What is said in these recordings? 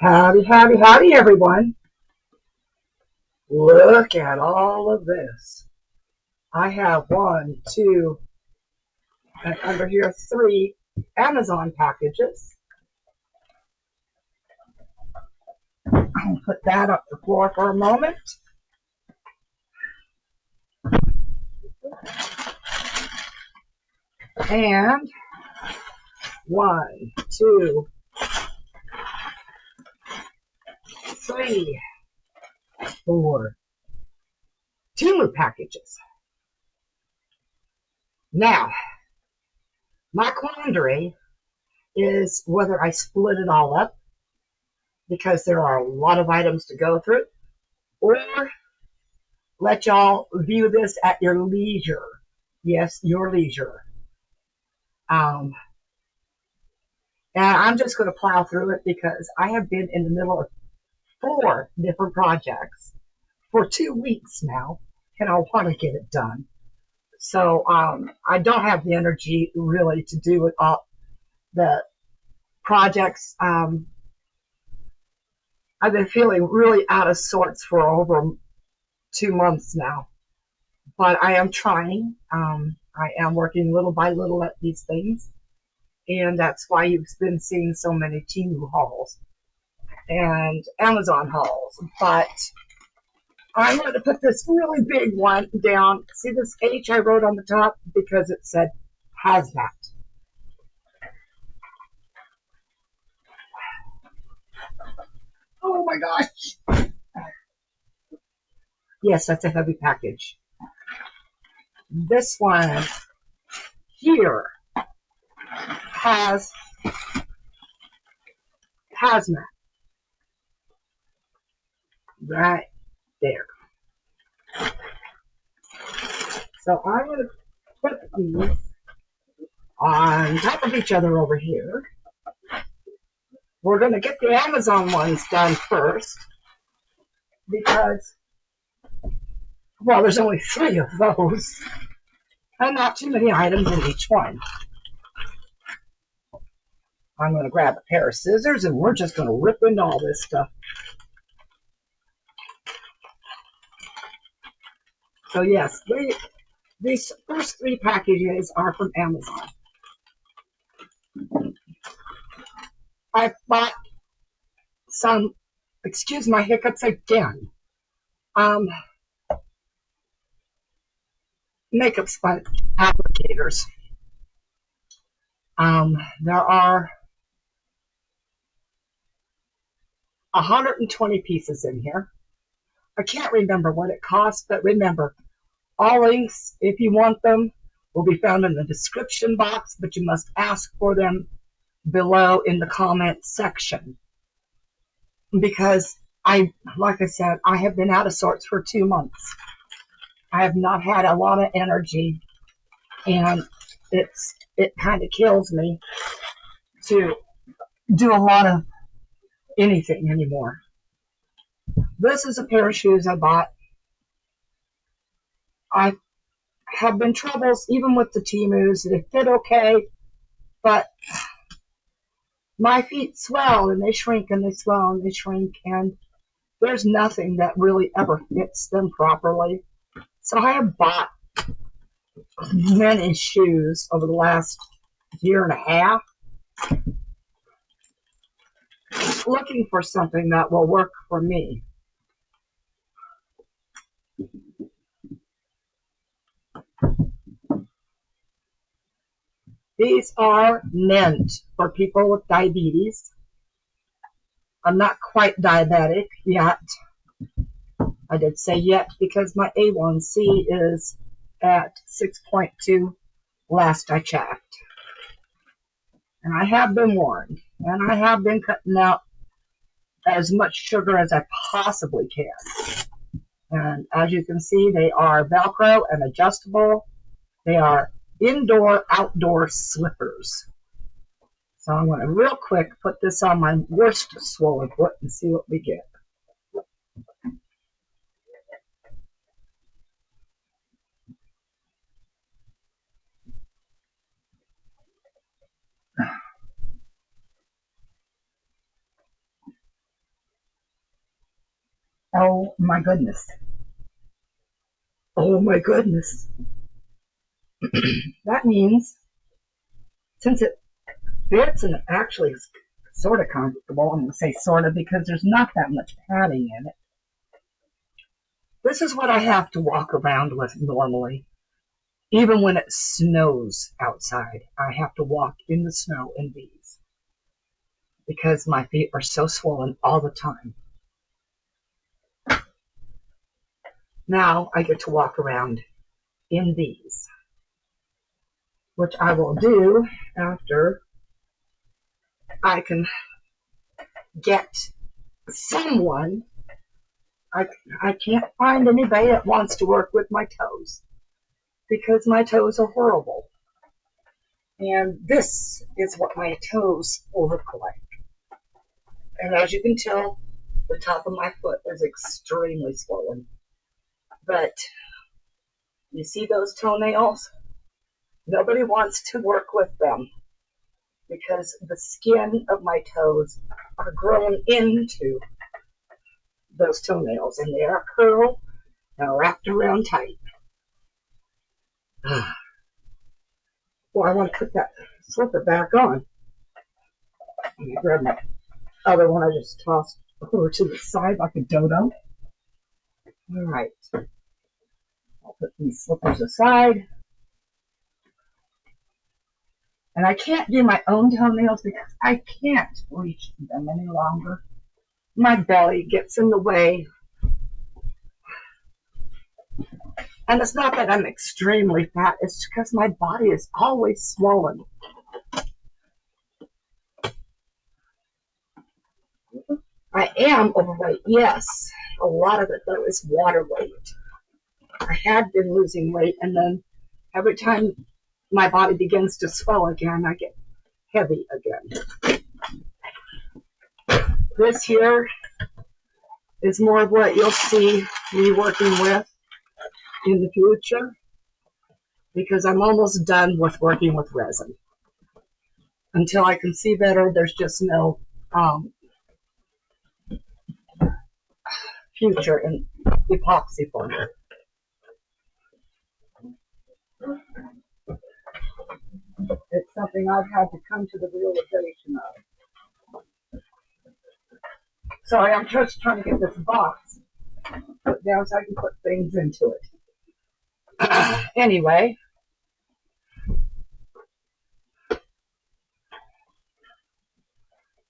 Howdy, howdy, howdy, everyone. Look at all of this. I have one, two, and under here, three Amazon packages. I'll put that up the floor for a moment. And one, two, three, four Temu packages. Now, my quandary is whether I split it all up because there are a lot of items to go through, or let y'all view this at your leisure. Yes, your leisure. And I'm just going to plow through it because I have been in the middle of 4 different projects for 2 weeks now, and I want to get it done. So I don't have the energy really to do it all. The projects, I've been feeling really out of sorts for over 2 months now, but I am trying. I am working little by little at these things, and that's why you've been seeing so many Temu hauls and Amazon hauls. But I'm going to put this really big one down. See this H I wrote on the top because it said hazmat. Oh my gosh. Yes, that's a heavy package. This one here has hazmat right there. So I'm going to put these on top of each other over here. We're going to get the Amazon ones done first because, well, there's only 3 of those and not too many items in each one. I'm going to grab a pair of scissors and we're just going to rip into all this stuff. So yes, these first 3 packages are from Amazon. I bought some, excuse my hiccups again, makeup sponge applicators. There are 120 pieces in here. I can't remember what it costs, but remember, all links, if you want them, will be found in the description box, but you must ask for them below in the comment section. Because like I said, I have been out of sorts for 2 months. I have not had a lot of energy, and it kind of kills me to do a lot of anything anymore. This is a pair of shoes I bought. I have been troubles even with the Temus. They fit okay, but my feet swell and they shrink and they swell and they shrink, and there's nothing that really ever fits them properly. So I have bought many shoes over the last year and a half, looking for something that will work for me. These are meant for people with diabetes. I'm not quite diabetic yet. I did say yet because my A1C is at 6.2 last I checked. And I have been warned, and I have been cutting out as much sugar as I possibly can. And as you can see, they are Velcro and adjustable. They are indoor, outdoor slippers. So I'm going to real quick put this on my worst swollen foot and see what we get. Oh my goodness. Oh my goodness. That means, since it fits and it actually is sort of comfortable, I'm going to say sort of because there's not that much padding in it. This is what I have to walk around with normally. Even when it snows outside, I have to walk in the snow in these because my feet are so swollen all the time. Now I get to walk around in these, which I will do after I can get someone. I can't find anybody that wants to work with my toes because my toes are horrible. And this is what my toes will look like. And as you can tell, the top of my foot is extremely swollen. But you see those toenails? Nobody wants to work with them because the skin of my toes are growing into those toenails and they are curled and wrapped around tight. Well, I want to put that slipper back on. Let me grab my other one I just tossed over to the side like a dodo. All right. I'll put these slippers aside. And I can't do my own toenails because I can't reach them any longer. My belly gets in the way. And it's not that I'm extremely fat, it's because my body is always swollen. I am overweight, yes. A lot of it, though, is water weight. I had been losing weight, and then every time my body begins to swell again, I get heavy again. This here is more of what you'll see me working with in the future because I'm almost done with working with resin. Until I can see better, there's just no future in epoxy for me. It's something I've had to come to the realization of. Sorry, I'm just trying to get this box put down so I can put things into it. Anyway,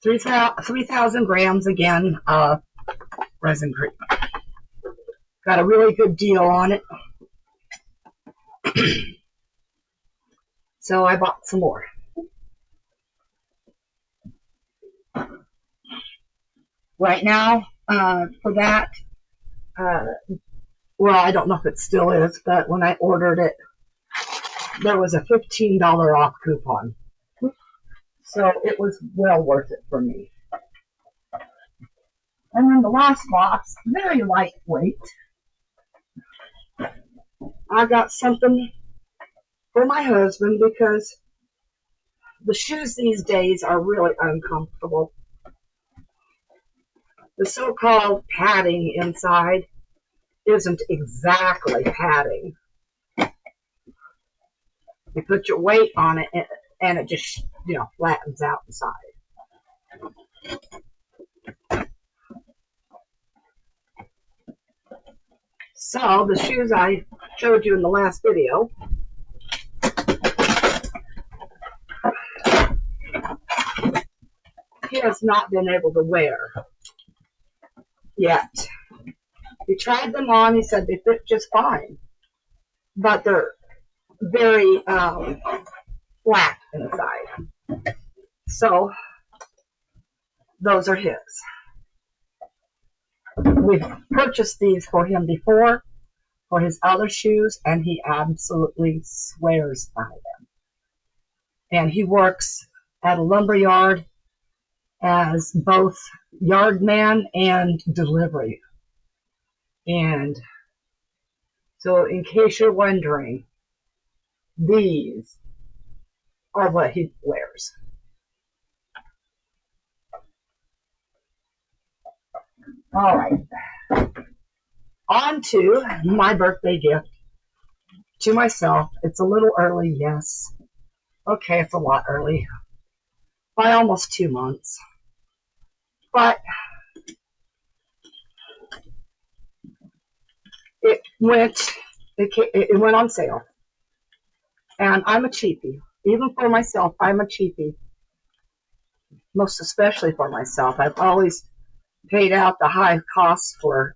$3,000 grams again of resin cream. Got a really good deal on it. So I bought some more. Right now, for that, well, I don't know if it still is, but when I ordered it, there was a $15 off coupon. So it was well worth it for me. And then the last box, very lightweight. I got something for my husband because the shoes these days are really uncomfortable. The so-called padding inside isn't exactly padding. You put your weight on it and it just, flattens out inside. So the shoes I showed you in the last video, he has not been able to wear yet. He tried them on, he said they fit just fine, but they're very flat inside. So those are his. We've purchased these for him before for his other shoes, and he absolutely swears by them. And he works at a lumber yard as both yard man and delivery. And so in case you're wondering, these are what he wears. All right. On to my birthday gift to myself. It's a little early, yes. Okay, it's a lot early. By almost 2 months. But it went on sale. And I'm a cheapie. Even for myself, I'm a cheapie. Most especially for myself. I've always paid out the high costs for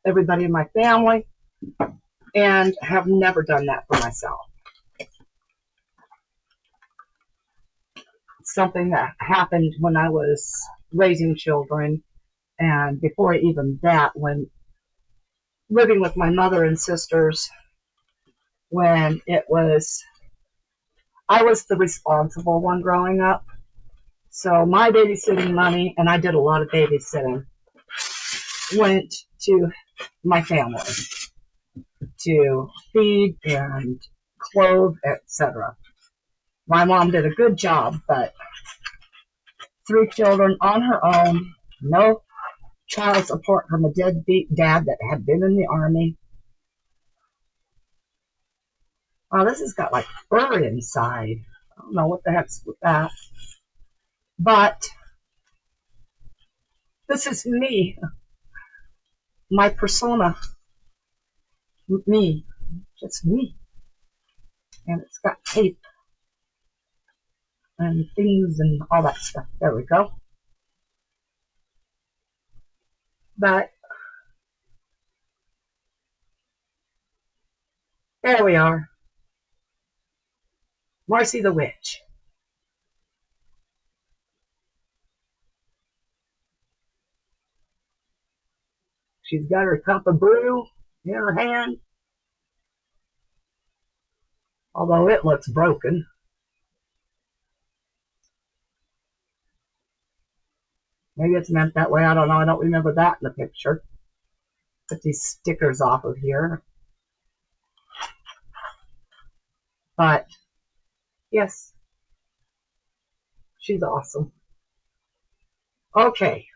everybody in my family and have never done that for myself. Something that happened when I was raising children, and before even that, when living with my mother and sisters, when I was the responsible one growing up. So my babysitting money, and I did a lot of babysitting, went to my family to feed and clothe, etc. My mom did a good job, but 3 children on her own, no child support from a deadbeat dad that had been in the Army. Oh, this has got like fur inside. I don't know what the heck's with that. But this is me, my persona, me, just me. And it's got tape and things and all that stuff. There we go. But there we are. Marcy the Witch. She's got her cup of brew in her hand, although it looks broken. Maybe it's meant that way. I don't know. I don't remember that in the picture. Put these stickers off of here. But, yes, she's awesome. Okay.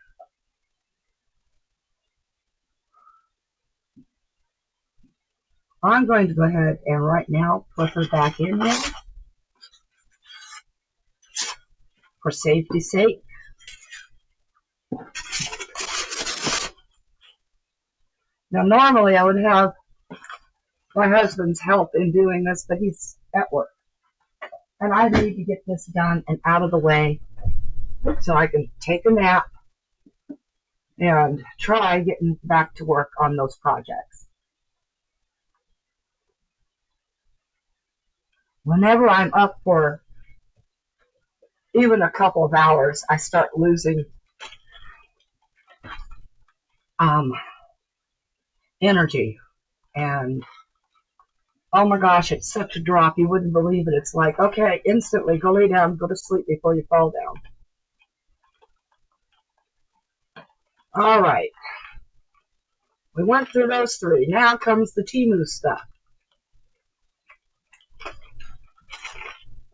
I'm going to go ahead and right now put her back in there for safety's sake. Now, normally I would have my husband's help in doing this, but he's at work. And I need to get this done and out of the way so I can take a nap and try getting back to work on those projects. Whenever I'm up for even a couple of hours, I start losing energy. And oh my gosh, it's such a drop. You wouldn't believe it. It's like, okay, instantly go lay down, go to sleep before you fall down. All right. We went through those 3. Now comes the Temu stuff.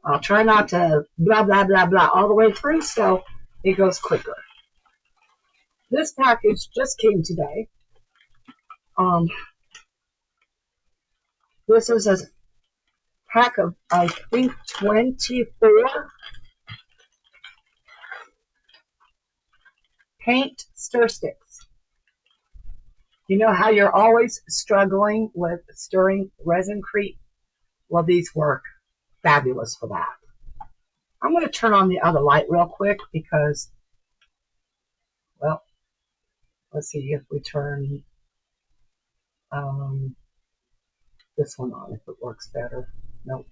I'll try not to blah, blah, blah, blah all the way through so it goes quicker. This package just came today. This is a pack of, I think, 24 paint stir sticks. You know how you're always struggling with stirring resin creep? Well, these work fabulous for that. I'm going to turn on the other light real quick because, well, let's see if we turn this one on, if it works better. Nope.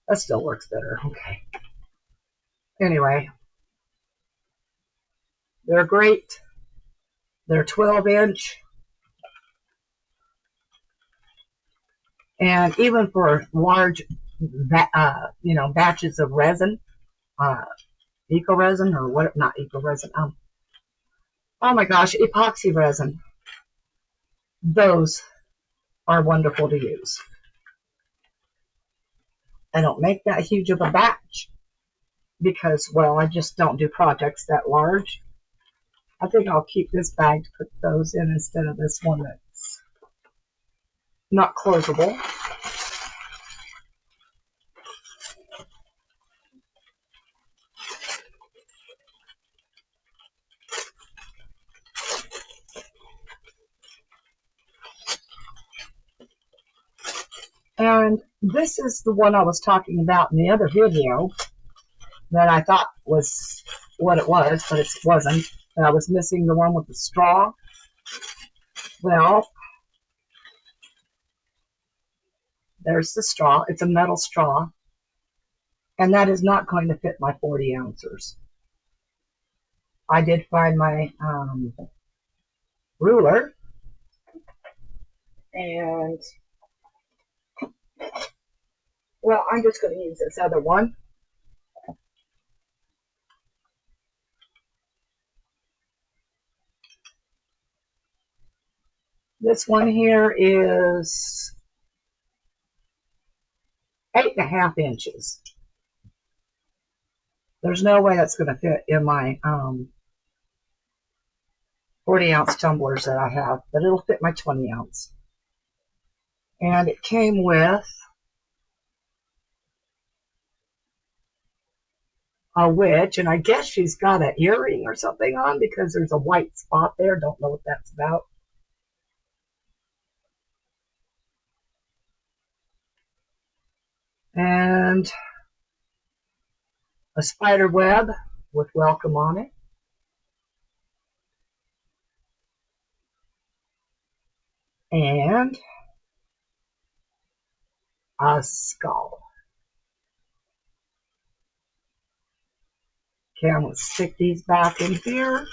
That still works better. Okay. Anyway, they're great. They're 12-inch. And even for large, batches of resin, eco resin or what? Not eco resin. Oh my gosh, epoxy resin. Those are wonderful to use. I don't make that huge of a batch because, well, I just don't do projects that large. I think I'll keep this bag to put those in instead of this one that's not closable. And this is the one I was talking about in the other video that I thought was what it was, but it wasn't. And I was missing the one with the straw. Well, there's the straw. It's a metal straw. And that is not going to fit my 40 ounces. I did find my ruler. And, well, I'm just going to use this other one. This one here is 8.5 inches. There's no way that's going to fit in my 40-ounce tumblers that I have, but it'll fit my 20-ounce. And it came with a witch, and I guess she's got an earring or something on because there's a white spot there. Don't know what that's about. And a spider web with welcome on it. And a skull. Okay, I'm going to stick these back in here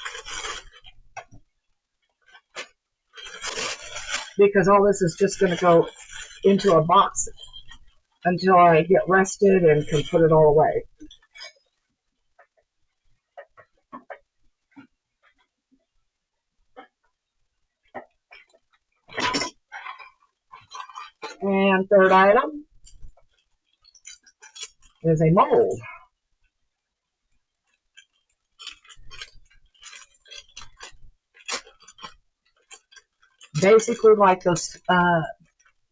because all this is just going to go into a box until I get rested and can put it all away. And third item is a mold. Basically like those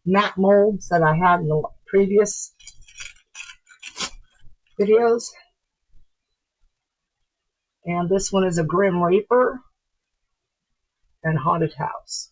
matte molds that I had in the previous videos. And this one is a Grim Reaper and Haunted House.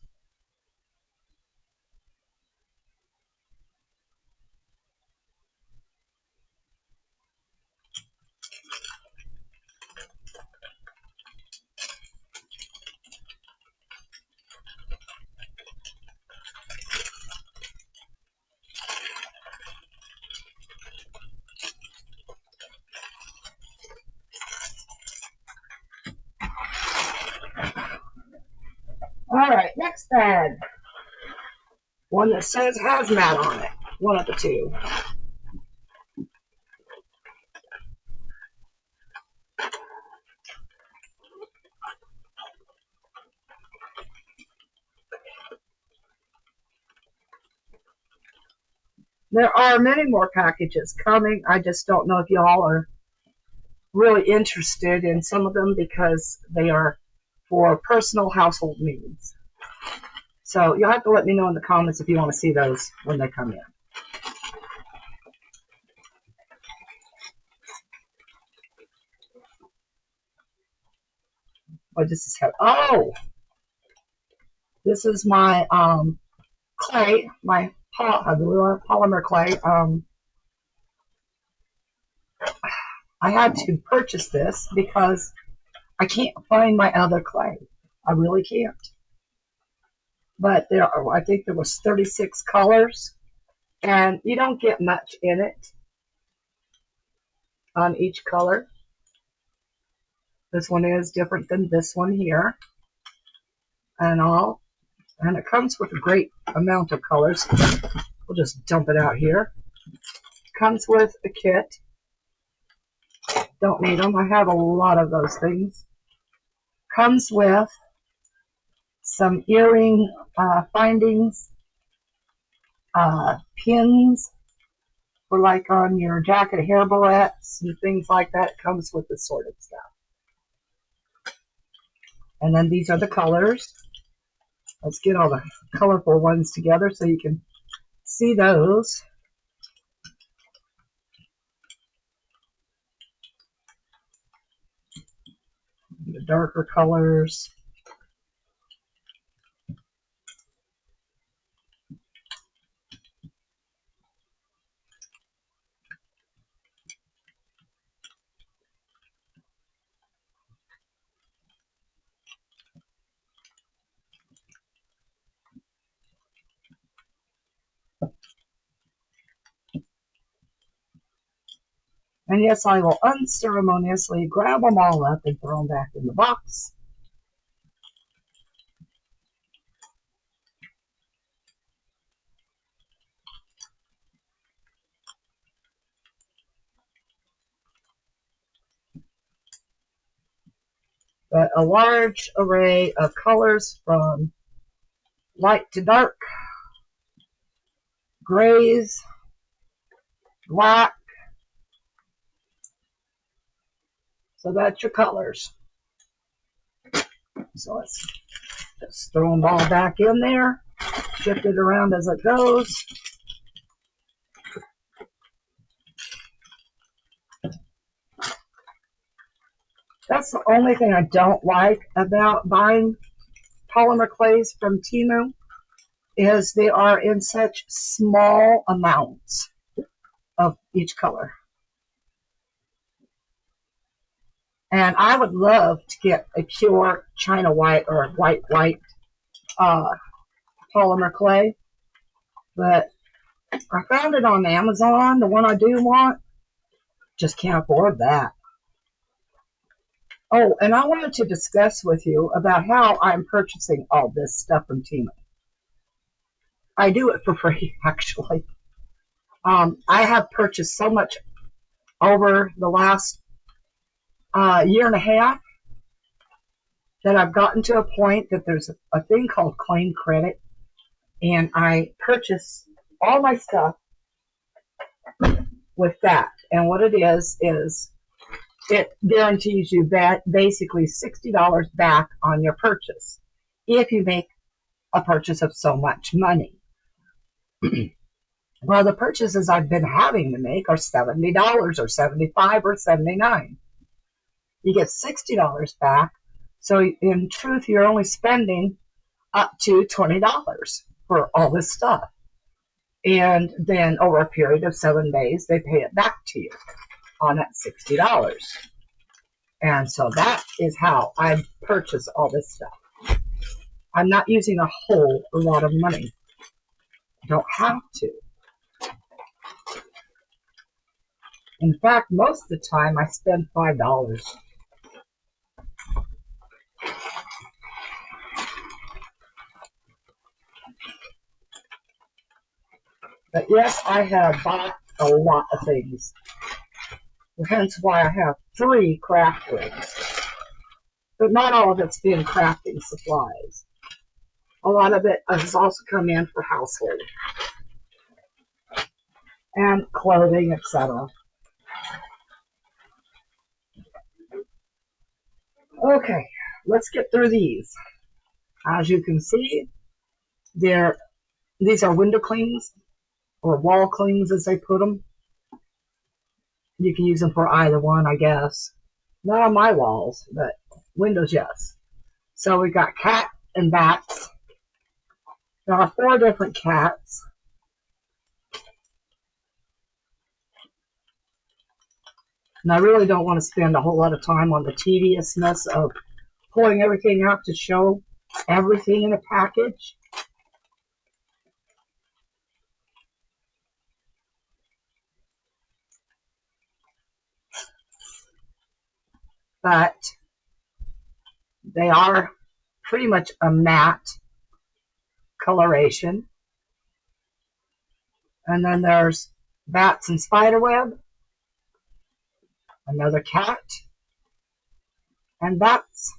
Alright, next bag. One that says hazmat on it. One of the two. There are many more packages coming. I just don't know if y'all are really interested in some of them because they are for personal household needs. So you'll have to let me know in the comments if you want to see those when they come in. Oh, this is heavy. Oh, this is my clay, my polymer clay. I had to purchase this because I can't find my other clay. I really can't. But there are, I think there was 36 colors, and you don't get much in it on each color. This one is different than this one here, and all. And it comes with a great amount of colors. We'll just dump it out here. Comes with a kit. Don't need them. I have a lot of those things. Comes with some earring findings, pins for like on your jacket, hair barrettes, and things like that. Comes with this sort of stuff. And then these are the colors. Let's get all the colorful ones together so you can see those. The darker colors. And yes, I will unceremoniously grab them all up and throw them back in the box. But a large array of colors from light to dark, grays, black. So that's your colors. So let's just throw them all back in there, shift it around as it goes. That's the only thing I don't like about buying polymer clays from Temu, is they are in such small amounts of each color. And I would love to get a pure China white or a white polymer clay, but I found it on Amazon, the one I do want. Just can't afford that. Oh, and I wanted to discuss with you about how I'm purchasing all this stuff from Temu. I do it for free, actually. I have purchased so much over the last year and a half that I've gotten to a point that there's a thing called claim credit, and I purchase all my stuff with that. And what it is it guarantees you that basically $60 back on your purchase if you make a purchase of so much money. Well, the purchases I've been having to make are $70 or $75 or $79. You get $60 back. So in truth, you're only spending up to $20 for all this stuff. And then over a period of 7 days, they pay it back to you on that $60. And so that is how I purchase all this stuff. I'm not using a whole lot of money. I don't have to. In fact, most of the time I spend $5. But yes, I have bought a lot of things. Hence why I have 3 craft rooms. But not all of it's been crafting supplies. A lot of it has also come in for household and clothing, etc. Okay, let's get through these. As you can see, these are window clings, or wall clings as they put them. You can use them for either one, I guess. Not on my walls, but windows, yes. So we got cat and bats. There are 4 different cats. And I really don't want to spend a whole lot of time on the tediousness of pulling everything out to show everything in a package. But they are pretty much a matte coloration. And then there's bats and spiderweb, another cat, and bats.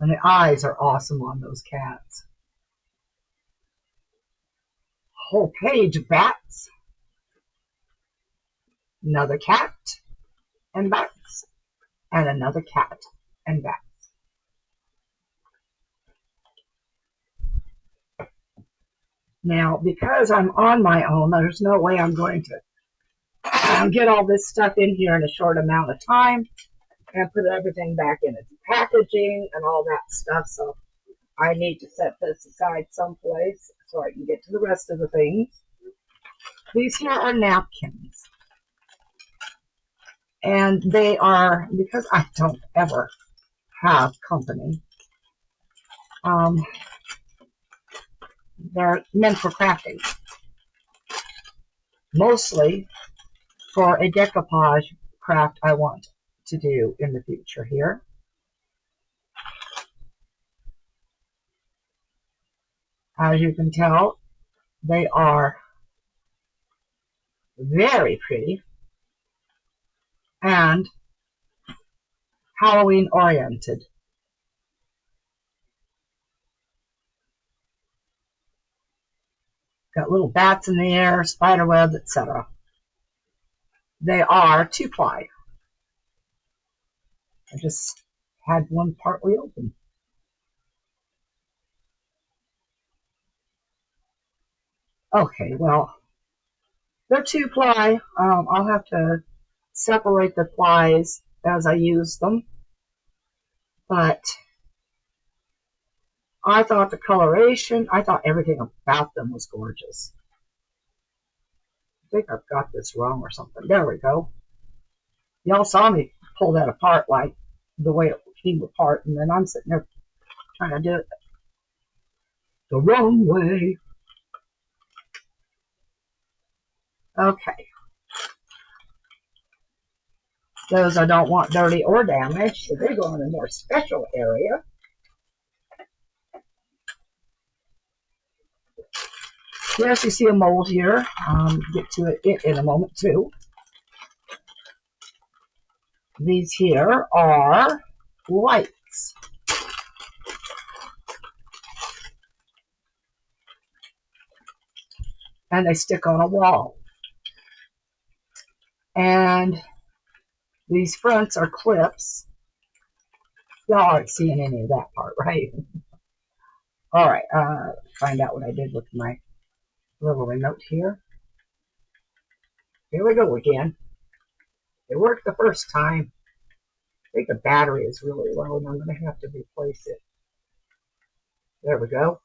And the eyes are awesome on those cats. Whole page of bats, another cat, and bats. and another cat and bat. Now, because I'm on my own, there's no way I'm going to get all this stuff in here in a short amount of time and put everything back in its packaging and all that stuff. So I need to set this aside someplace so I can get to the rest of the things. These here are napkins. And they are, because I don't ever have company, they're meant for crafting. Mostly for a decoupage craft I want to do in the future here. As you can tell, they are very pretty and Halloween oriented. Got little bats in the air, spider webs, etc. They are 2-ply. I just had one partly open. Okay, well, they're 2-ply. I'll have to separate the plies as I use them. But I thought the coloration, I thought everything about them was gorgeous. I think I've got this wrong or something. There we go. Y'all saw me pull that apart like the way it came apart, and then I'm sitting there trying to do it the wrong way. Okay. Those I don't want dirty or damaged, so they go in a more special area. Yes, you see a mold here. Get to it in a moment too. These here are lights. And they stick on a wall. And these fronts are clips. Y'all aren't seeing any of that part, right? All right, find out what I did with my little remote here. Here we go again. It worked the first time. I think the battery is really low and I'm going to have to replace it. There we go.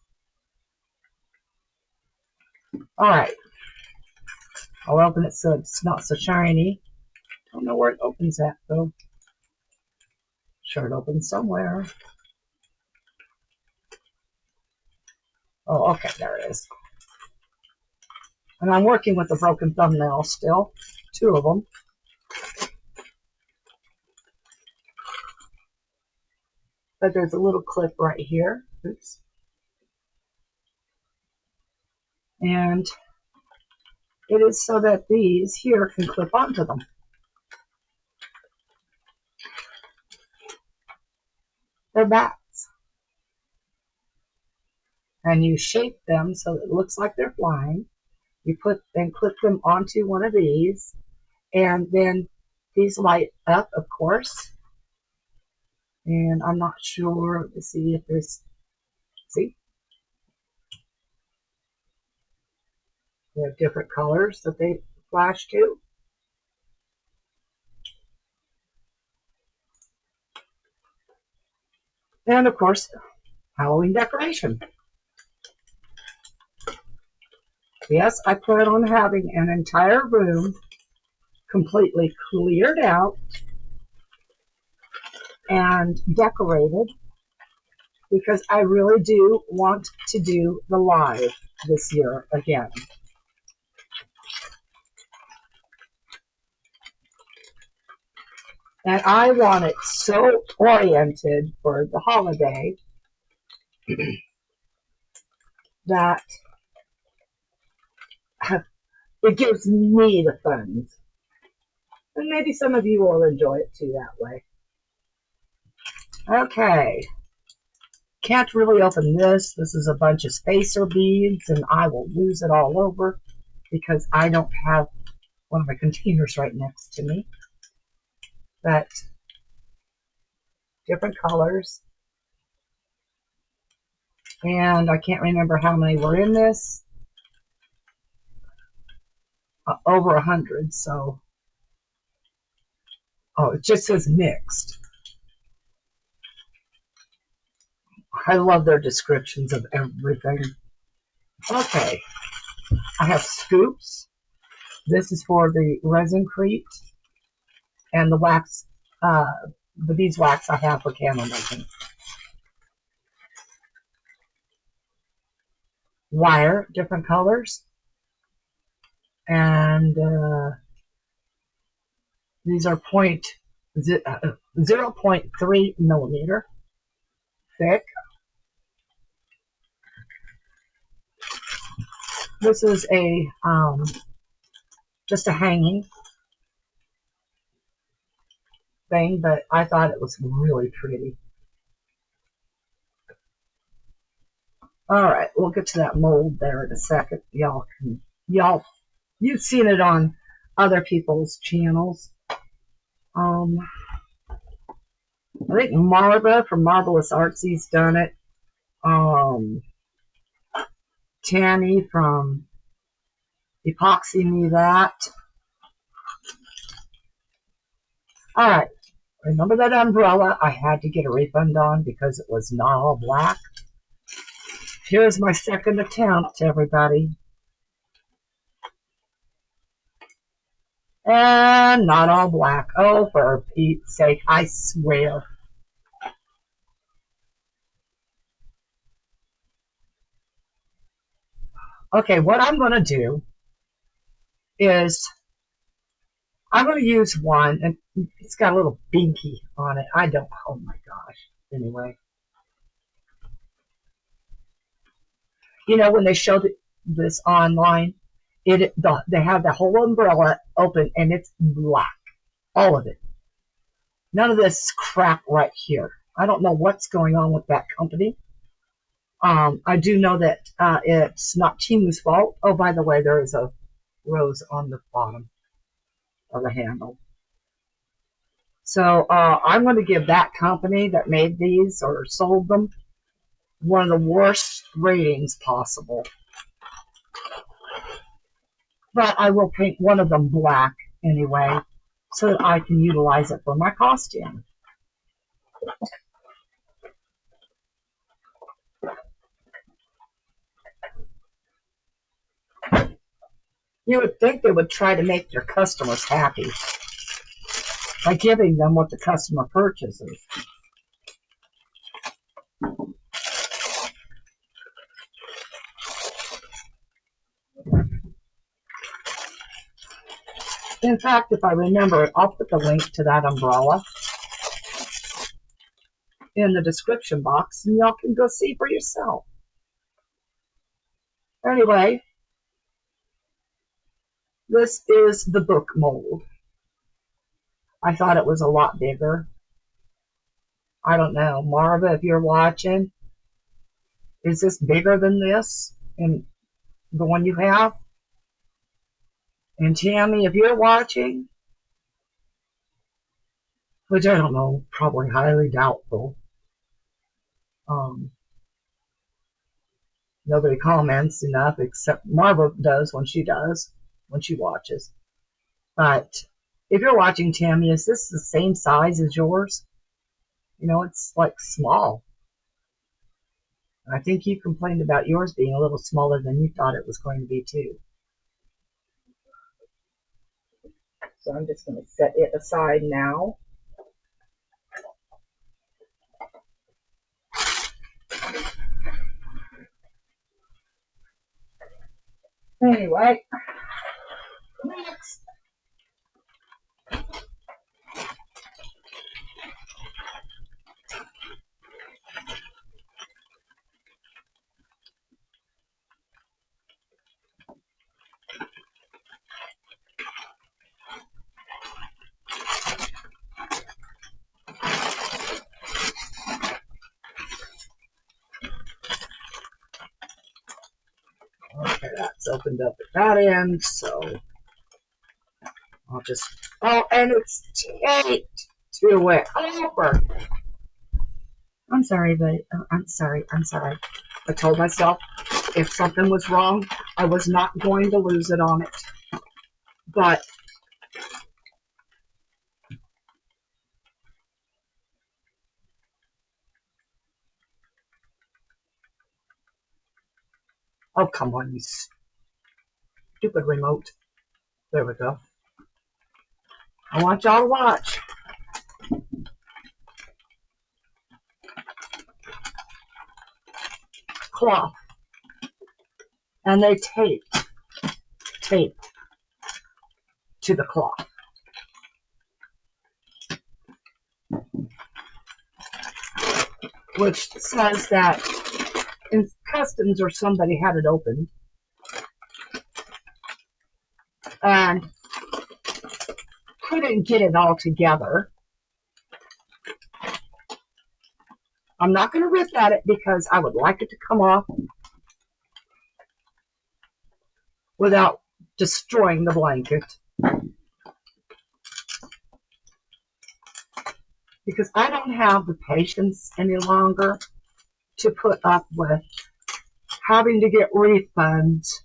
All right. I'll open it so it's not so shiny. Don't know where it opens at though. Sure, it opens somewhere. Oh, okay, there it is. And I'm working with a broken thumbnail still. 2 of them. But there's a little clip right here. Oops. And it is so that these here can clip onto them. They're bats. And you shape them so it looks like they're flying. You clip them onto one of these, and then these light up, of course. And I'm not sure to see if there's, see? They have different colors that they flash to. And of course, Halloween decoration. Yes, I plan on having an entire room completely cleared out and decorated because I really do want to do the live this year again. And I want it so oriented for the holiday that it gives me the funds. And maybe some of you will enjoy it too that way. Okay. Can't really open this. This is a bunch of spacer beads, and I will lose it all over because I don't have one of my containers right next to me. But different colors. And I can't remember how many were in this. Over 100, so. Oh, it just says mixed. I love their descriptions of everything. Okay, I have scoops. This is for the resin crete. And the wax, the beeswax I have for candle making. Wire, different colors. And these are 0.3 millimeter thick. This is a just a hanging thing, but I thought it was really pretty. All right, we'll get to that mold there in a second. You've seen it on other people's channels. I think Marva from Marvelous Artsy's done it. Tammy from Epoxy Me That. All right, remember that umbrella I had to get a refund on because it was not all black? Here's my second attempt, everybody. And not all black. Oh, for Pete's sake, I swear. Okay, what I'm going to do is I'm going to use one, and it's got a little binky on it. Oh my gosh. Anyway. You know, when they showed this online, they have the whole umbrella open, and it's black. All of it. None of this crap right here. I don't know what's going on with that company. I do know that it's not Temu's fault. Oh, by the way, there is a rose on the bottom of the handle. So I'm going to give that company that made these or sold them one of the worst ratings possible. But I will paint one of them black anyway so that I can utilize it for my costume. You would think they would try to make their customers happy by giving them what the customer purchases. In fact, if I remember it, I'll put the link to that umbrella in the description box, and y'all can go see for yourself. Anyway, this is the book mold. I thought it was a lot bigger. I don't know. Marva, if you're watching, is this bigger than this in the one you have? And Tammy, if you're watching, which I don't know, probably highly doubtful. Nobody comments enough except Marva does when she watches. But if you're watching, Tammy, is this the same size as yours? You know, it's like small. I think you complained about yours being a little smaller than you thought it was going to be too. So I'm just going to set it aside now. Anyway, next. Okay, that's opened up at that end, so I'll just, oh, and it's taped to it over. I'm sorry, but I'm sorry. I'm sorry. I told myself if something was wrong, I was not going to lose it on it. But oh, come on, you stupid remote. There we go. I want y'all to watch. Cloth. And they tape to the cloth. Which says that in customs or somebody had it opened and couldn't get it all together. I'm not going to rip at it because I would like it to come off without destroying the blanket. Because I don't have the patience any longer to put up with having to get refunds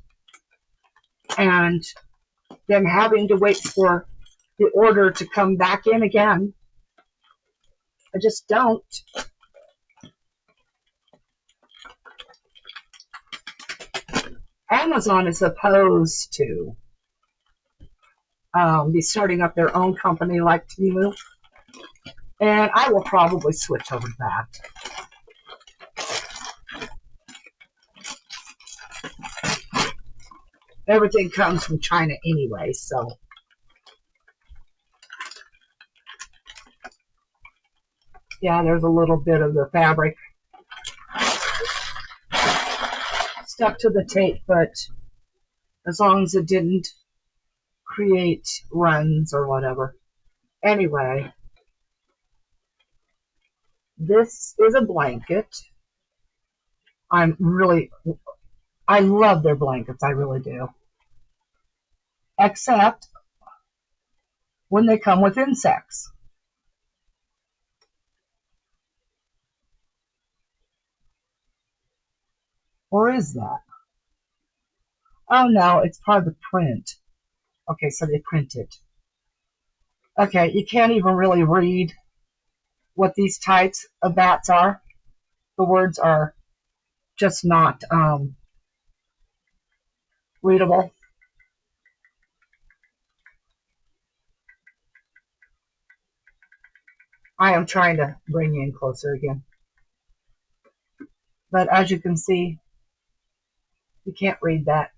and then having to wait for the order to come back in again. I just don't. Amazon is supposed to be starting up their own company like Temu, and I will probably switch over to that. Everything comes from China anyway, so. Yeah, there's a little bit of the fabric stuck to the tape, but as long as it didn't create runs or whatever. Anyway, this is a blanket. I love their blankets, I really do. Except when they come with insects. Or is that? Oh no, it's part of the print. Okay, so they print it. Okay, you can't even really read what these types of bats are. The words are just not readable. I am trying to bring you in closer again. But as you can see, you can't read that.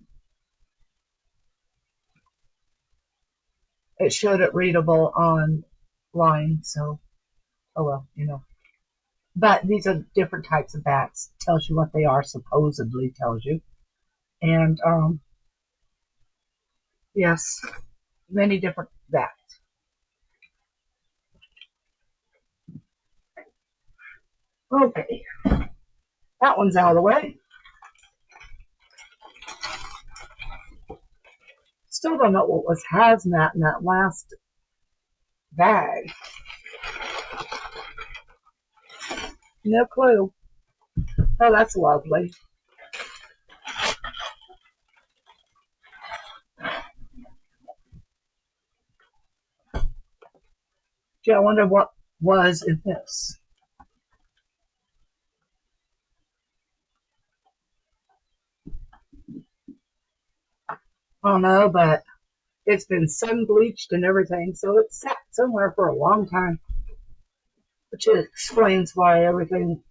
It showed it readable online, so, oh well, you know. But these are different types of bats. Tells you what they are, supposedly tells you. And, yes, many different bats. Okay, that one's out of the way. Still don't know what was hazmat in that last bag. No clue. Oh, that's lovely. Gee, I wonder what was in this. I don't know, but it's been sun bleached and everything, so it's sat somewhere for a long time. Which explains why everything.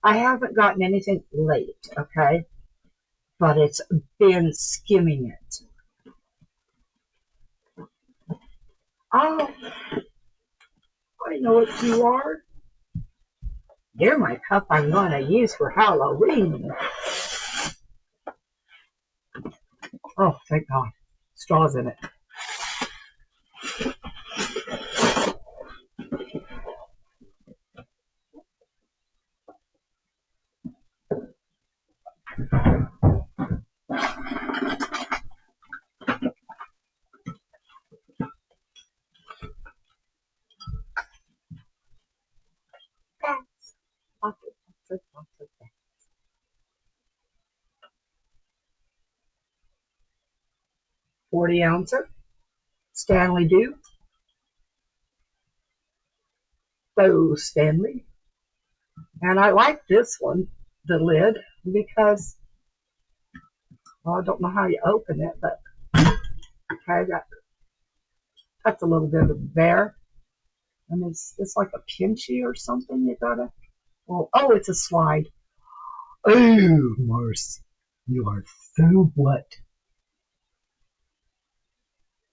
I haven't gotten anything late, okay? But it's been skimming it. Oh, I know what you are. You're my cup I'm going to use for Halloween. Oh, thank God. Straws in it. 40 ouncer Stanley Dew. Faux Stanley. And I like this one, the lid, because, well, I don't know how you open it, but okay, that's a little bit of there. And it's like a pinchy or something. You gotta, well, oh, it's a slide. Oh, Morse, you are so what?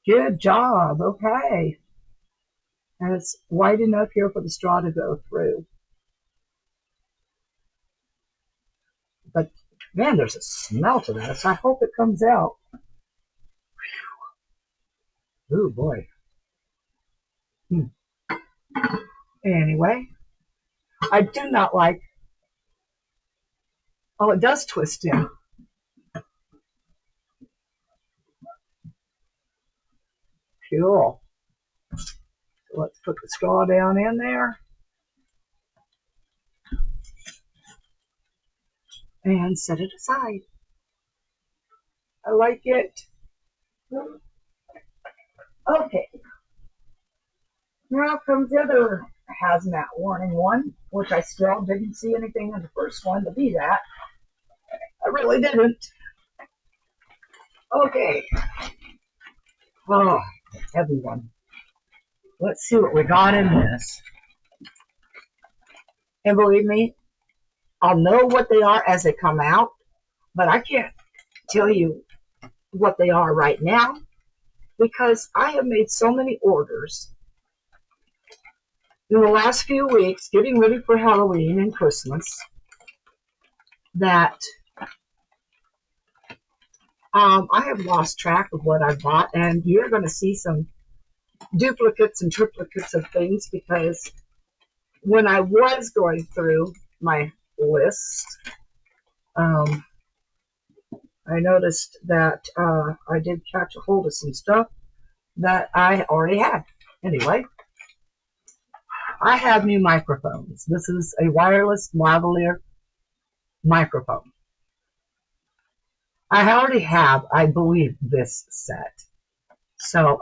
Good job. Okay. And it's wide enough here for the straw to go through. But man, there's a smell to this. I hope it comes out. Oh boy. Anyway, I do not like. Oh, it does twist in. Cool. So let's put the straw down in there. And set it aside. I like it. Okay. Now comes the other hazmat warning one, which I still didn't see anything in the first one to be that. I really didn't. Okay. Oh, heavy one. Let's see what we got in this. And believe me, I'll know what they are as they come out, but I can't tell you what they are right now because I have made so many orders in the last few weeks getting ready for Halloween and Christmas that I have lost track of what I bought, and you're going to see some duplicates and triplicates of things because when I was going through my list, I noticed that I did catch a hold of some stuff that I already had. Anyway, I have new microphones. This is a wireless lavalier microphone. I already have, I believe, this set. So,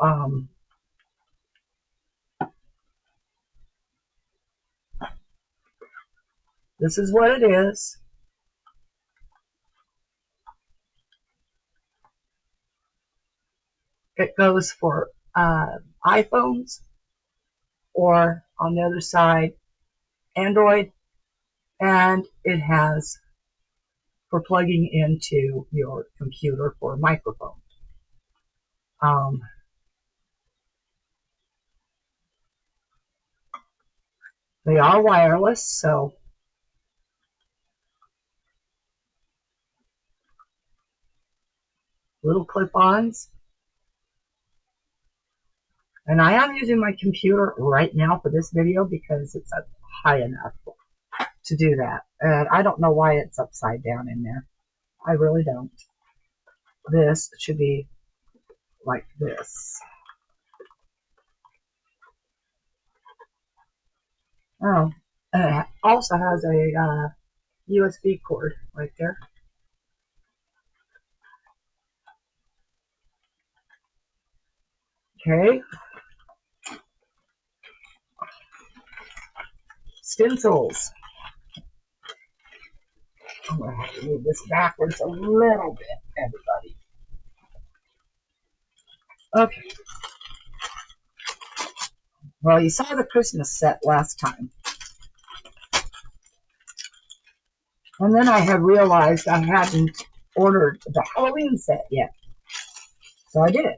this is what it is. It goes for iPhones or on the other side, Android, and it has for plugging into your computer for a microphone. They are wireless, so little clip-ons. And I am using my computer right now for this video because it's up high enough to do that. And I don't know why it's upside down in there. I really don't. This should be like this. Oh, and it also has a USB cord right there. Okay. Stencils. I'm going to have to move this backwards a little bit, everybody. Okay. Well, you saw the Christmas set last time. And then I had realized I hadn't ordered the Halloween set yet. So I did.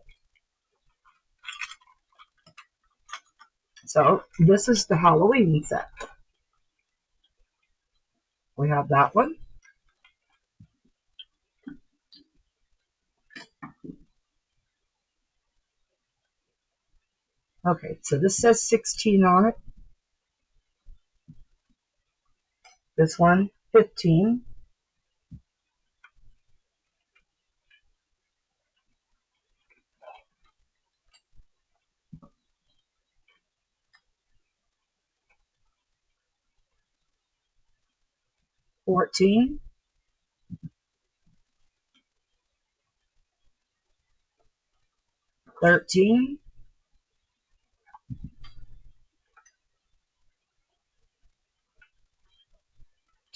So this is the Halloween set. We have that one. Okay, so this says 16 on it. This one, 15. $14. 13,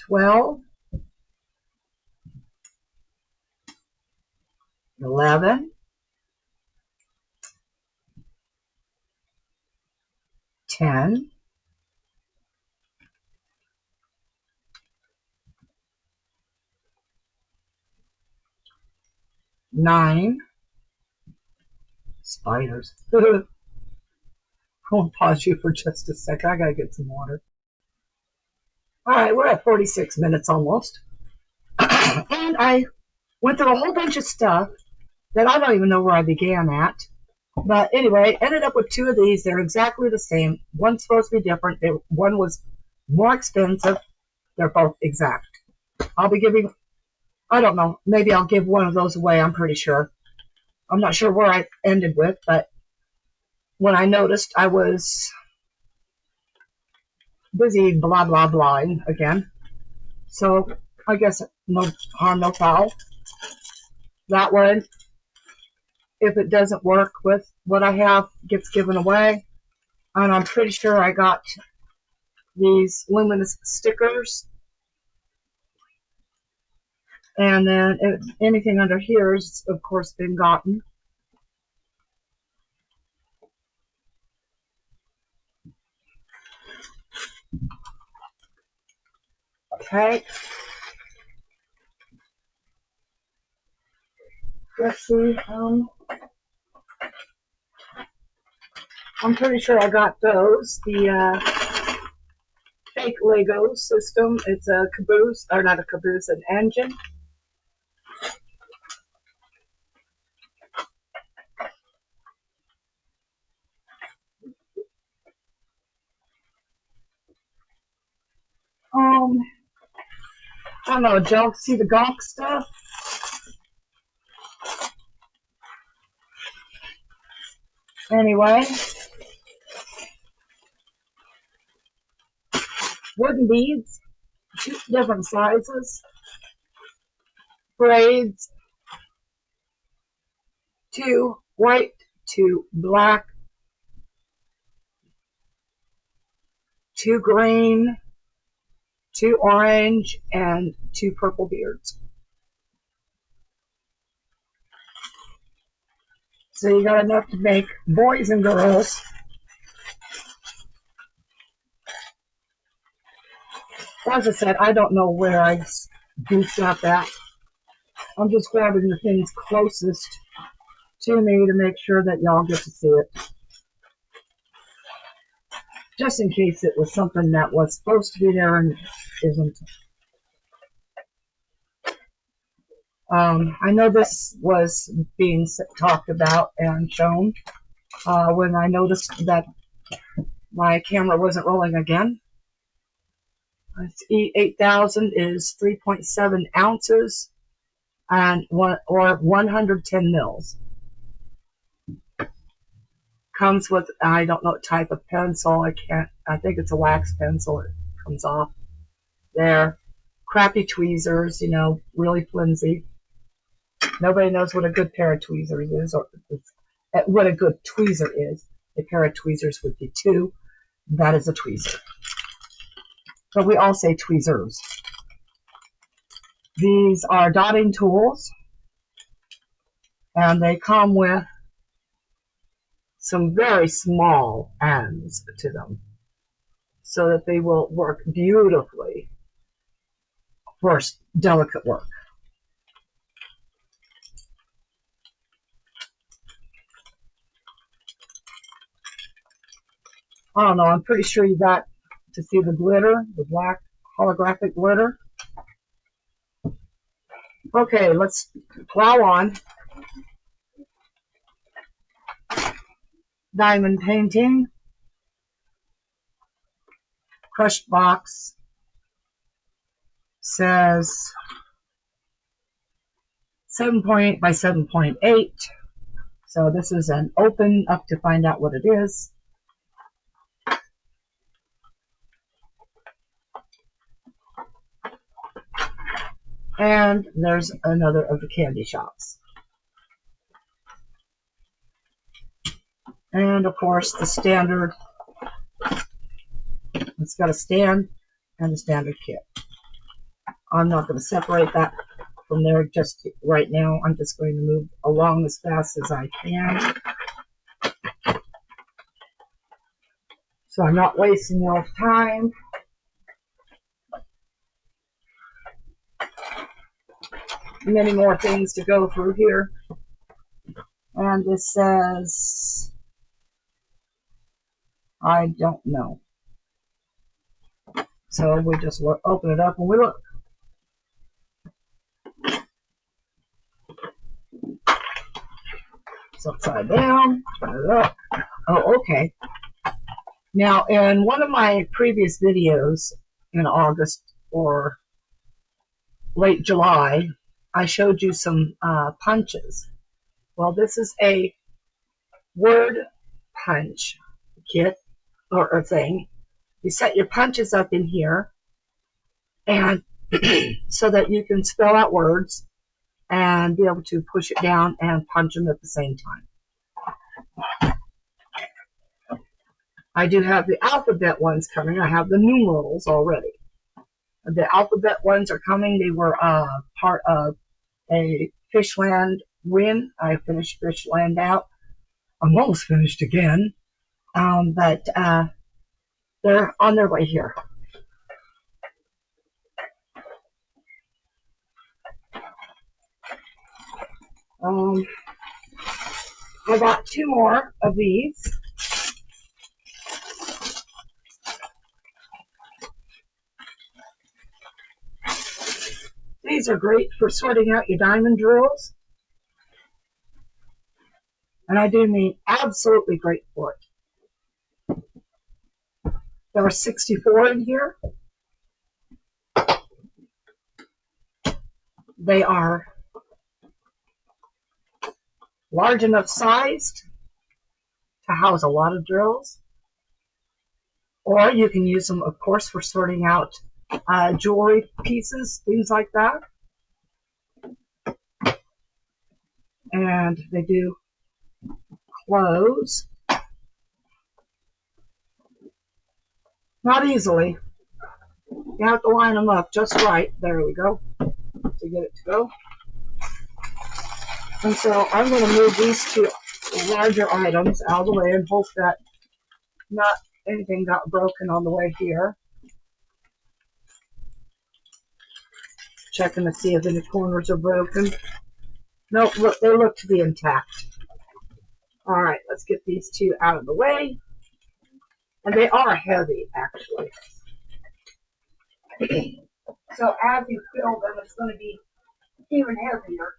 12, 11, 10, 9, spiders. I'll pause you for just a second. I gotta get some water. Alright, we're at 46 minutes almost. And I went through a whole bunch of stuff that I don't even know where I began at. But anyway, ended up with 2 of these. They're exactly the same. One's supposed to be different. One was more expensive. They're both exact. I'll be giving, I don't know, maybe I'll give one of those away, I'm pretty sure. I'm not sure where I ended with, but when I noticed, I was busy blah blah blahing again. So I guess no harm, no foul. That one, if it doesn't work with what I have, gets given away. And I'm pretty sure I got these luminous stickers. And then anything under here is, of course, been gotten. Okay. Let's see. I'm pretty sure I got those. The fake Lego system. It's a caboose, or not a caboose, an engine. I don't know, did y'all see the Gawk stuff? Anyway, wooden beads, 2 different sizes, braids, 2 white, 2 black, 2 green, 2 orange, and 2 purple beards. So you got enough to make boys and girls. As I said, I don't know where I goofed up at. I'm just grabbing the things closest to me to make sure that y'all get to see it. Just in case it was something that was supposed to be there and isn't. I know this was being talked about and shown when I noticed that my camera wasn't rolling again. E8000 is 3.7 ounces and 110 mils. Comes with, I don't know what type of pencil. I think it's a wax pencil. It comes off there. Crappy tweezers, you know, really flimsy. Nobody knows what a good pair of tweezers is, or what a good tweezer is. A pair of tweezers would be 2. That is a tweezer. But we all say tweezers. These are dotting tools, and they come with some very small ends to them, so that they will work beautifully for delicate work. I don't know, I'm pretty sure you got to see the glitter, the black holographic glitter. Okay, let's plow on. Diamond painting. Crushed box. Says 7.8 by 7.8. So this is an open up to find out what it is. And there's another of the candy shops. And of course the standard, it's got a stand and a standard kit. I'm not going to separate that from there just right now. I'm just going to move along as fast as I can, so I'm not wasting your time. Many more things to go through here. And this says, I don't know. So we just open it up and we look. It's upside down. Turn it up. Oh, okay. Now, in one of my previous videos in August or late July, I showed you some punches. Well, this is a word punch kit or thing. You set your punches up in here, and so that you can spell out words and be able to push it down and punch them at the same time. I do have the alphabet ones coming. I have the numerals already. The alphabet ones are coming. They were part of a Fishland win. I finished Fishland out. I'm almost finished again. But they're on their way here. I got 2 more of these. These are great for sorting out your diamond drills. And I do mean absolutely great for it. There are 64 in here. They are large enough sized to house a lot of drills. Or you can use them, of course, for sorting out jewelry pieces, things like that. And they do close. Not easily. You have to line them up just right. There we go. To get it to go. And so I'm going to move these 2 larger items out of the way and hope that not anything got broken on the way here. Checking to see if any corners are broken. Nope, look, they look to be intact. All right, let's get these 2 out of the way. And they are heavy, actually. So as you fill them, it's going to be even heavier.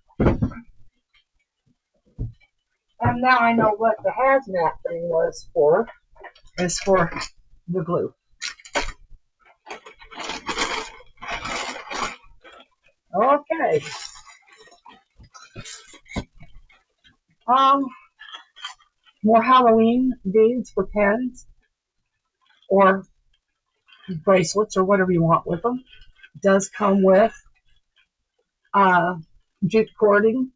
And now I know what the hazmat thing was for. It's for the glue. Okay. More Halloween beads for pens or bracelets or whatever you want with them. It does come with jute cording.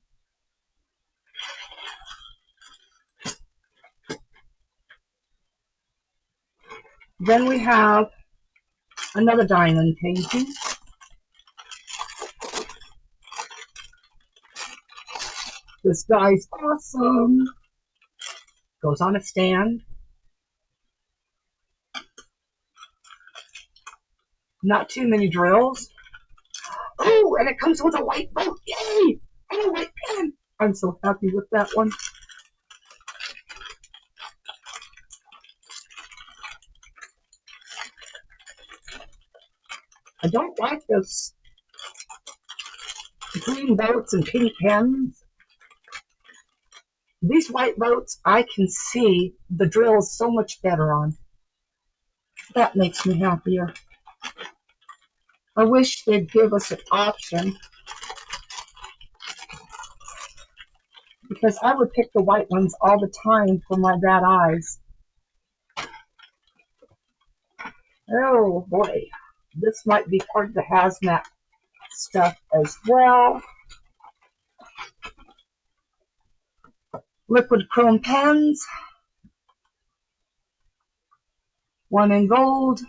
Then we have another diamond painting. This guy's awesome. Goes on a stand. Not too many drills. Oh, and it comes with a white boat. Yay! And a white pen. I'm so happy with that one. I don't like those green boats and pink pens. These white boats, I can see the drills so much better on. That makes me happier. I wish they'd give us an option, because I would pick the white ones all the time for my bad eyes. Oh boy, this might be part of the hazmat stuff as well. Liquid chrome pens. one in gold,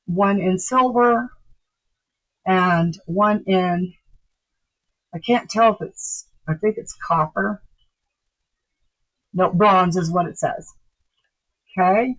one in silver, and one in, I can't tell if it's, I think it's copper. No, bronze is what it says. Okay.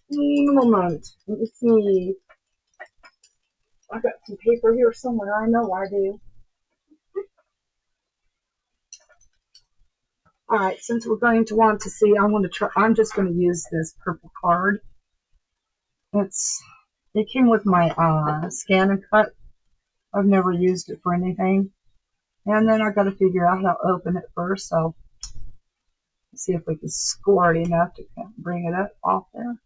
Moment. Let me see. I got some paper here somewhere. I know I do. All right, since we're going to want to see, I want to try. I'm just going to use this purple card. It came with my Scan and Cut. I've never used it for anything, and then I got to figure out how to open it first. So let's see if we can score it enough to bring it up off there.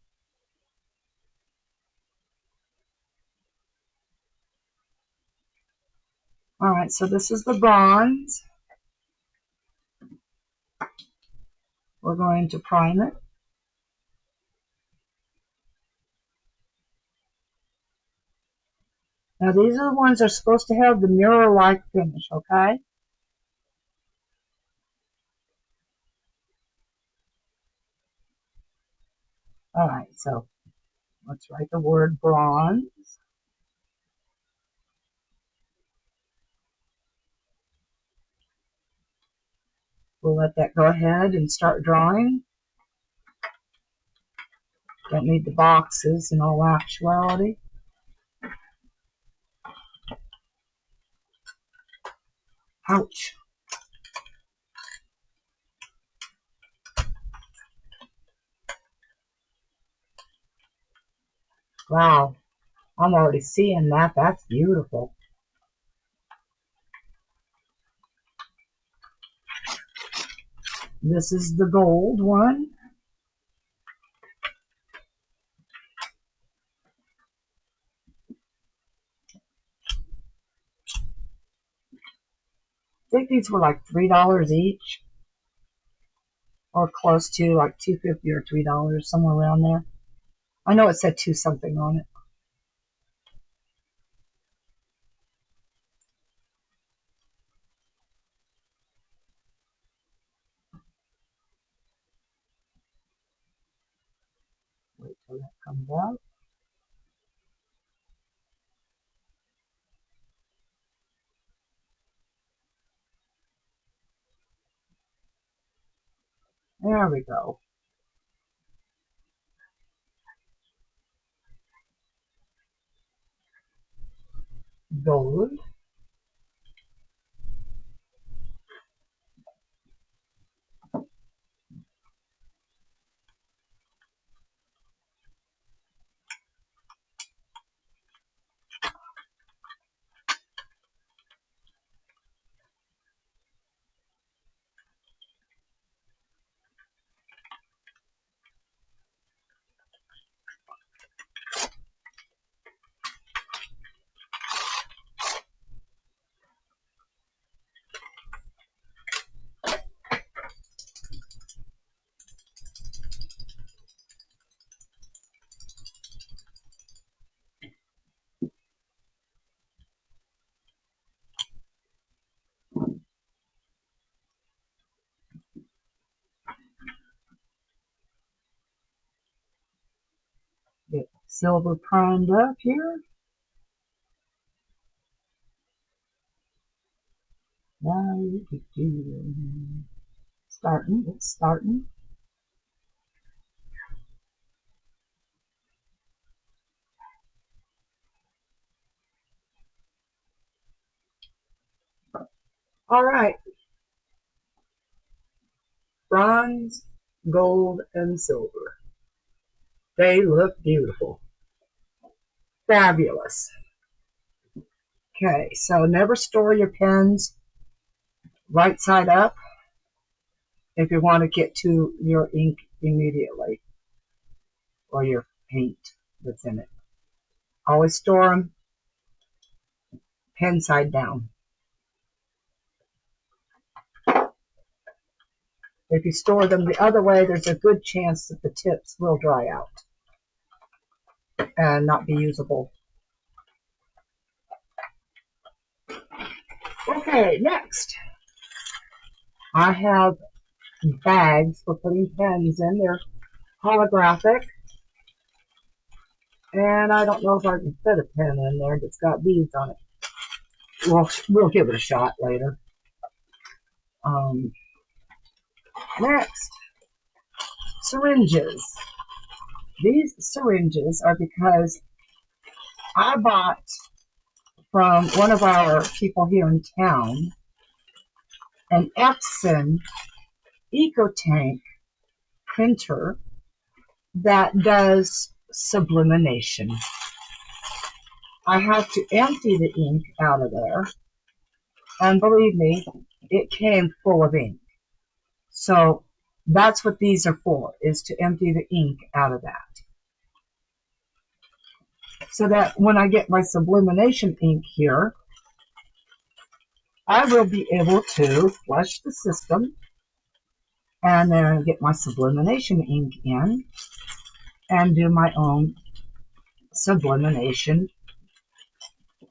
All right, so this is the bronze. We're going to prime it. Now these are the ones that are supposed to have the mirror-like finish, okay? All right, so let's write the word bronze. We'll let that go ahead and start drawing. Don't need the boxes in all actuality. Ouch. Wow, I'm already seeing that. That's beautiful. This is the gold one. I think these were like $3 each, or close to like $2.50 or $3, somewhere around there. I know it said 2 something on it. Wait till that comes out. There we go. Gold. Get silver primed up here. Starting, it's starting. All right. Bronze, gold, and silver. They look beautiful. Fabulous. Okay, so never store your pens right side up if you want to get to your ink immediately, or your paint that's in it. Always store them pen side down. If you store them the other way, there's a good chance that the tips will dry out and not be usable. Okay, next. I have bags for putting pens in. They're holographic. And I don't know if I can fit a pen in there that's got beads on it. We'll give it a shot later. Next, syringes. These syringes are because I bought from one of our people here in town an Epson EcoTank printer that does sublimation. I have to empty the ink out of there, and believe me, it came full of ink. So that's what these are for, is to empty the ink out of that. So that when I get my sublimation ink here, I will be able to flush the system and then get my sublimation ink in and do my own sublimation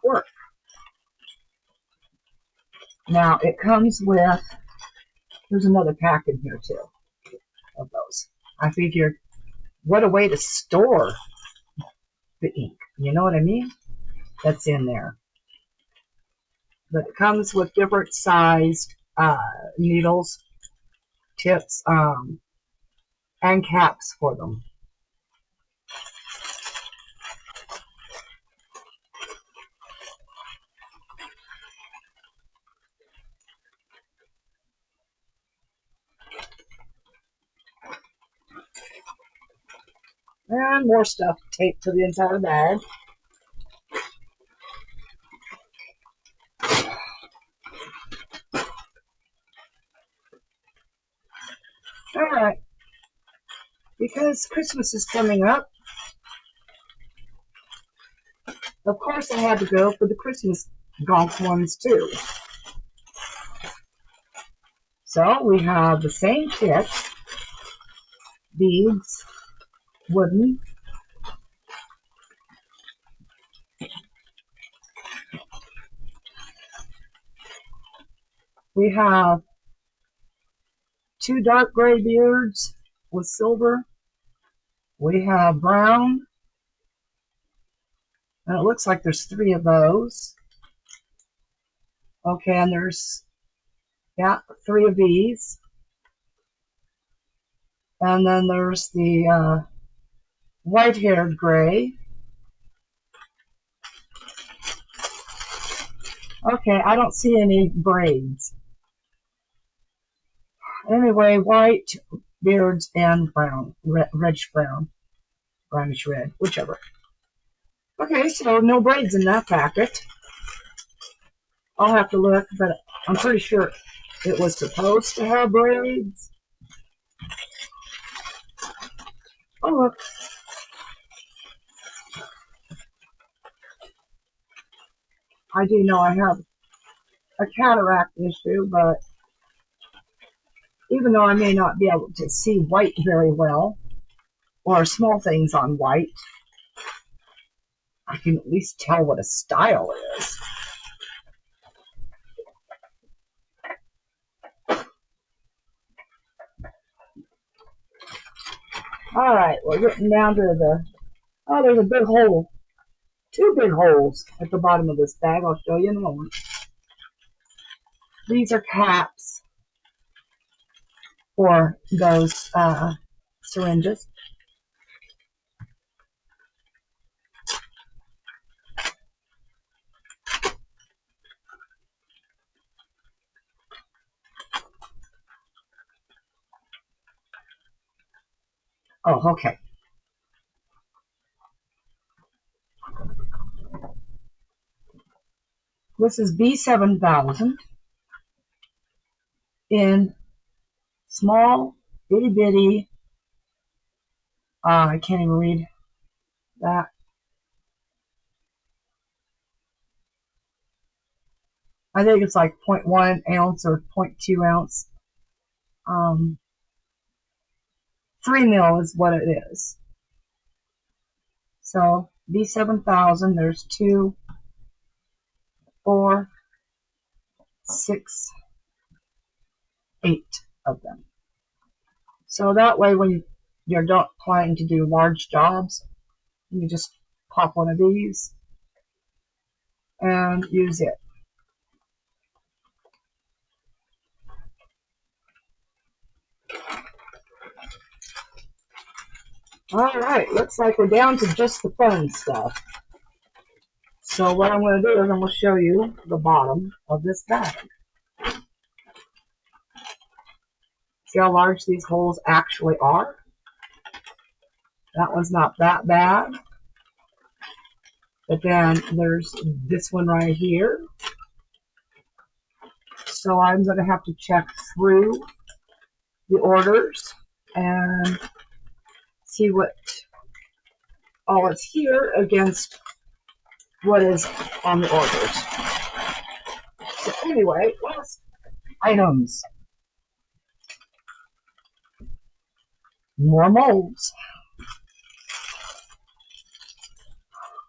work. Now it comes with, there's another pack in here too of those. I figured, what a way to store the ink. You know what I mean? That's in there. But it comes with different sized needles, tips, and caps for them. And more stuff taped to the inside of the bag. Alright, because Christmas is coming up, of course I had to go for the Christmas golf ones too. So we have the same kit, beads, wooden, we have 2 dark gray beards with silver. We have brown. And it looks like there's 3 of those. Okay, and there's, yeah, 3 of these. And then there's the white-haired gray. Okay, I don't see any braids. Anyway, white beards and brown, reddish brown, brownish red, whichever. Okay, so no braids in that packet. I'll have to look, but I'm pretty sure it was supposed to have braids. Oh, look. I do know I have a cataract issue, but even though I may not be able to see white very well, or small things on white, I can at least tell what a style is. Alright, we're getting down to the, oh, there's a big hole. 2 big holes at the bottom of this bag. I'll show you in a moment. These are caps for those syringes. Oh, okay. This is B7000 in small, itty bitty, I can't even read that, I think it's like 0.1 ounce or 0.2 ounce. 3 mil is what it is. So B7000, there's 2, 4, 6, 8 of them. So that way when you're not planning to do large jobs, you just pop one of these and use it. Alright, looks like we're down to just the fun stuff. So what I'm going to do is I'm going to show you the bottom of this bag. See how large these holes actually are? That one's not that bad. But then there's this one right here. So I'm going to have to check through the orders and see what all is here against what is on the orders. So anyway, last items. More molds.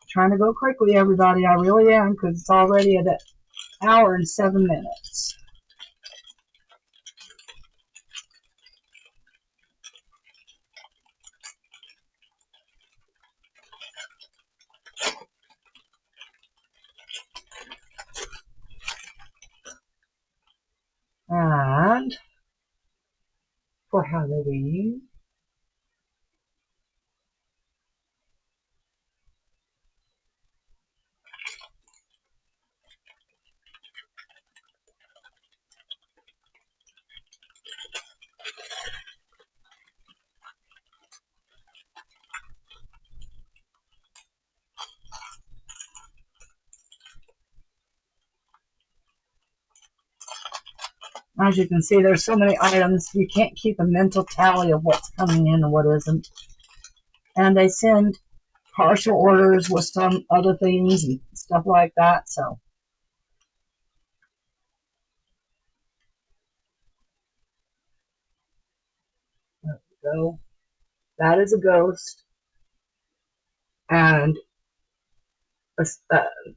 Trying to go quickly, everybody. I really am, because it's already at an hour and 7 minutes. And for Halloween, as you can see, there's so many items, you can't keep a mental tally of what's coming in and what isn't. And they send partial orders with some other things and stuff like that, so. There we go. That is a ghost and a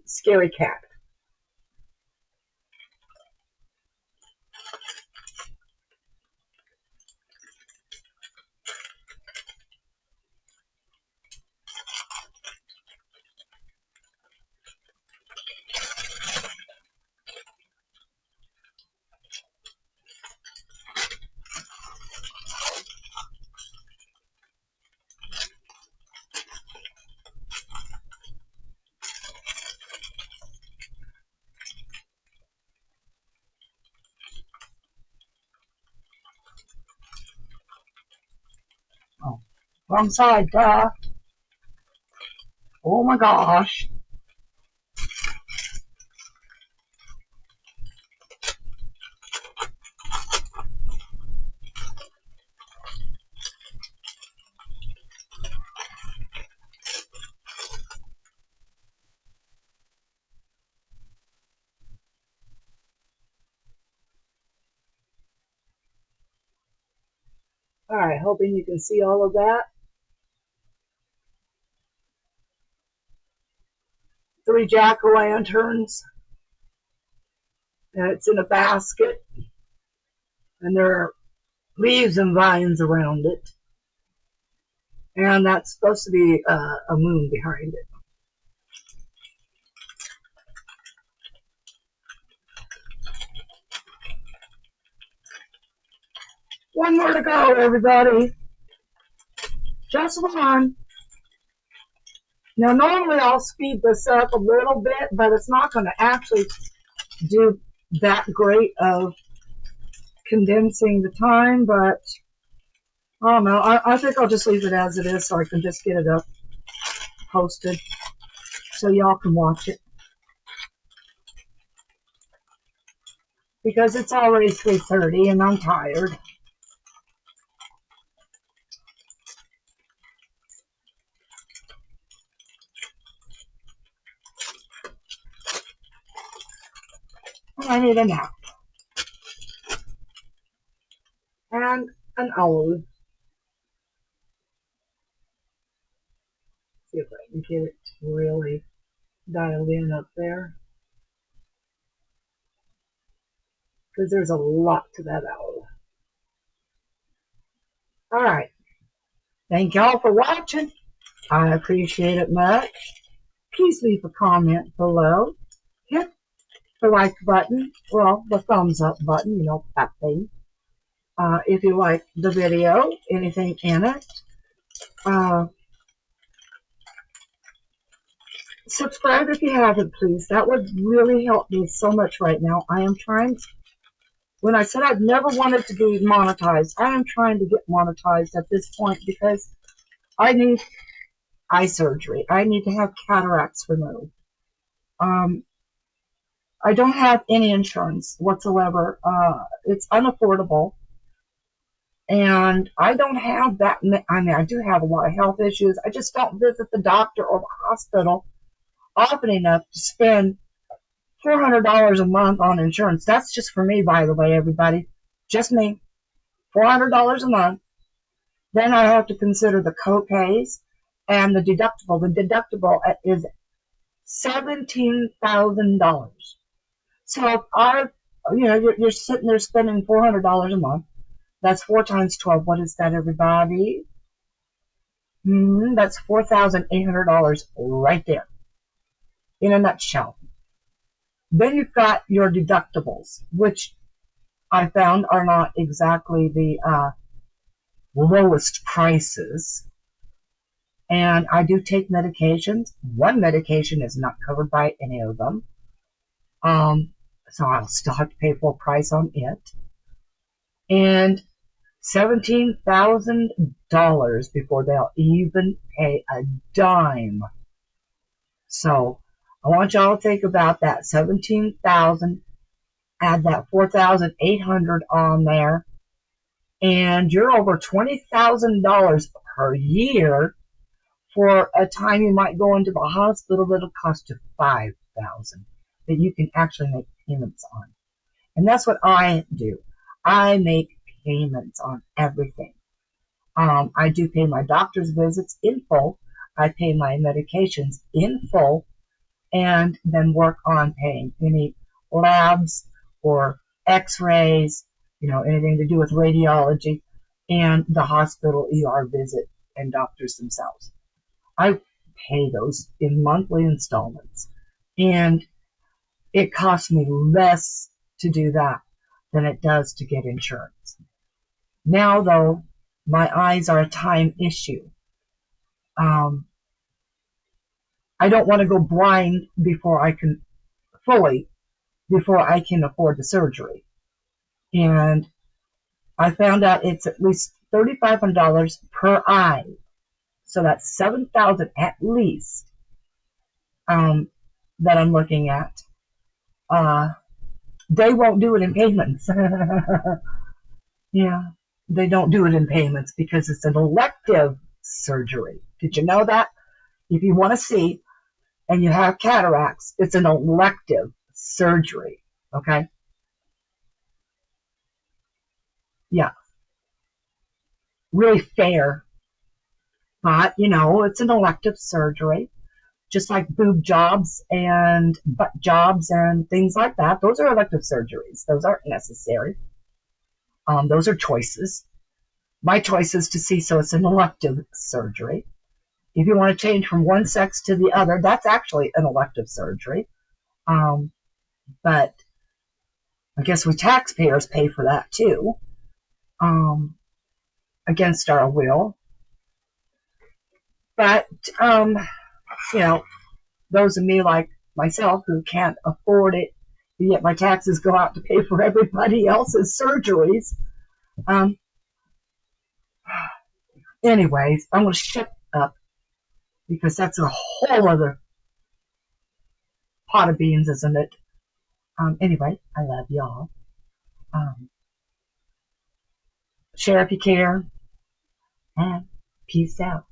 scary cat. Oh, wrong side, duh. Oh my gosh. Alright, hoping you can see all of that. 3 jack-o'-lanterns. And it's in a basket. And there are leaves and vines around it. And that's supposed to be a moon behind it. One more to go, everybody. Just one. Now, normally I'll speed this up a little bit, but it's not going to actually do that great of condensing the time, but I don't know. I think I'll just leave it as it is so I can just get it up posted so y'all can watch it. Because it's already 3:30 and I'm tired. I need a nap. And an owl. See if I can get it really dialed in up there. Because there's a lot to that owl. Alright. Thank y'all for watching. I appreciate it much. Please leave a comment below. Hit the like button. Well, the thumbs up button, you know, that thing. If you like the video, anything in it. Subscribe if you haven't, please. That would really help me so much right now. I am trying, when I said I've never wanted to be monetized, I am trying to get monetized at this point because I need eye surgery. I need to have cataracts removed. I don't have any insurance whatsoever. It's unaffordable. And I don't have that. I mean, I do have a lot of health issues. I just don't visit the doctor or the hospital often enough to spend $400 a month on insurance. That's just for me, by the way, everybody. Just me. $400 a month. Then I have to consider the co-pays and the deductible. The deductible is $17,000. So if you're sitting there spending $400 a month. That's 4 times 12. What is that, everybody? That's $4,800 right there. In a nutshell. Then you've got your deductibles, which I found are not exactly the lowest prices. And I do take medications. One medication is not covered by any of them. So I'll still have to pay full price on it. And $17,000 before they'll even pay a dime. So I want y'all to think about that. $17,000, add that $4,800 on there, and you're over $20,000 per year for a time you might go into the hospital that'll cost you $5,000 that you can actually make payments on. And that's what I do. I make payments on everything. I do pay my doctor's visits in full. I pay my medications in full, and then work on paying any labs or x-rays, anything to do with radiology, and the hospital ER visit and doctors themselves. I pay those in monthly installments, and it costs me less to do that than it does to get insurance. Now, though, my eyes are a time issue. I don't want to go blind before I can afford the surgery. And I found out it's at least $3,500 per eye. So that's $7,000 at least that I'm looking at. They won't do it in payments. Yeah, they don't do it in payments because it's an elective surgery. Did you know that? If you want to see and you have cataracts, it's an elective surgery. Okay? Yeah. Really fair. But, it's an elective surgery. Just like boob jobs and butt jobs and things like that. Those are elective surgeries. Those aren't necessary. Those are choices. My choice is to see, so it's an elective surgery. If you want to change from one sex to the other, that's actually an elective surgery. But I guess we taxpayers pay for that too, against our will. But, those of me like myself who can't afford it, yet my taxes go out to pay for everybody else's surgeries. Anyways, I'm going to shut up because that's a whole other pot of beans, isn't it? Anyway, I love y'all. Share if you care, and peace out.